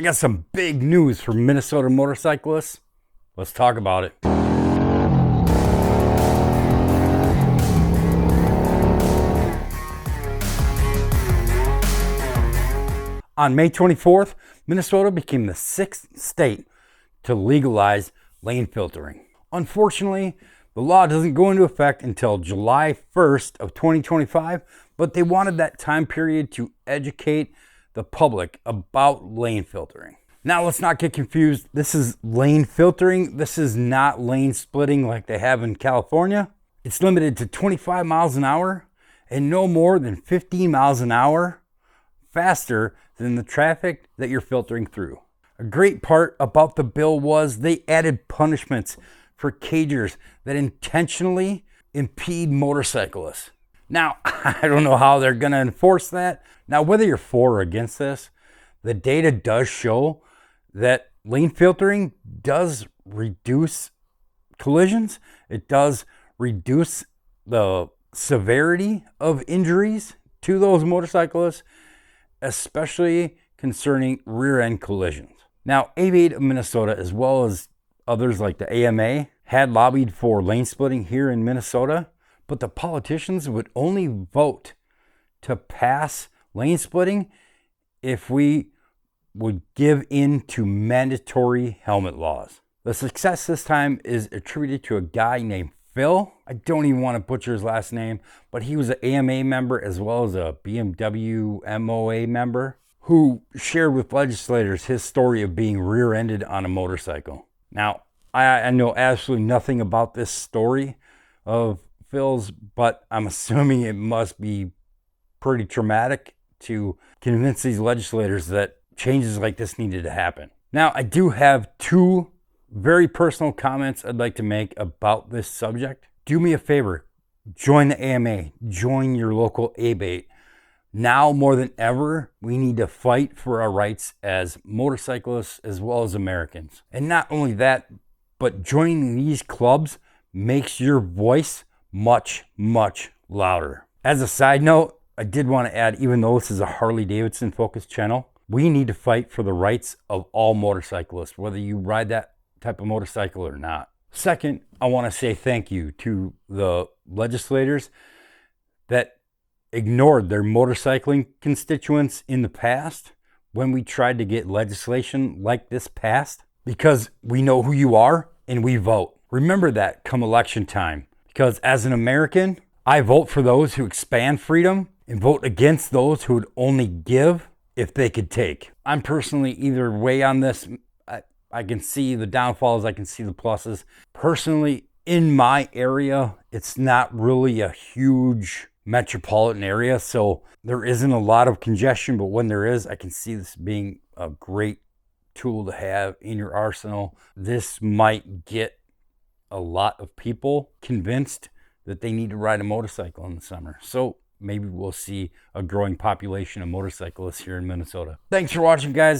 I got some big news for Minnesota motorcyclists. Let's talk about it. On May 24th, Minnesota became the 6th state to legalize lane filtering. Unfortunately, the law doesn't go into effect until July 1st of 2025, but they wanted that time period to educate the public about lane filtering. Now, let's not get confused. This is lane filtering. This is not lane splitting like they have in California. It's limited to 25 miles an hour and no more than 15 miles an hour faster than the traffic that you're filtering through. A great part about the bill was they added punishments for cagers that intentionally impede motorcyclists. Now, I don't know how they're going to enforce that. Now, whether you're for or against this, the data does show that lane filtering does reduce collisions. It does reduce the severity of injuries to those motorcyclists, especially concerning rear-end collisions. Now, AV8 of Minnesota, as well as others like the AMA, had lobbied for lane splitting here in Minnesota, but the politicians would only vote to pass lane splitting if we would give in to mandatory helmet laws. The success this time is attributed to a guy named Phil. I don't even want to butcher his last name, but he was an AMA member as well as a BMW MOA member who shared with legislators his story of being rear-ended on a motorcycle. Now, I know absolutely nothing about this story of Phil's, but I'm assuming it must be pretty traumatic to convince these legislators that changes like this needed to happen. Now, I do have two very personal comments I'd like to make about this subject. Do me a favor, join the AMA, join your local ABATE. Now more than ever, we need to fight for our rights as motorcyclists as well as Americans. And not only that, but joining these clubs makes your voice much, much louder. As a side note, I did want to add, even though this is a Harley-Davidson focused channel, we need to fight for the rights of all motorcyclists, whether you ride that type of motorcycle or not. Second, I want to say thank you to the legislators that ignored their motorcycling constituents in the past when we tried to get legislation like this passed, because we know who you are and we vote. Remember that come election time, because as an American, I vote for those who expand freedom and vote against those who would only give if they could take. I'm personally either way on this. I can see the downfalls, I can see the pluses. Personally, in my area, it's not really a huge metropolitan area, so there isn't a lot of congestion, but when there is, I can see this being a great tool to have in your arsenal. This might get a lot of people convinced that they need to ride a motorcycle in the summer. So maybe we'll see a growing population of motorcyclists here in Minnesota. Thanks for watching, guys.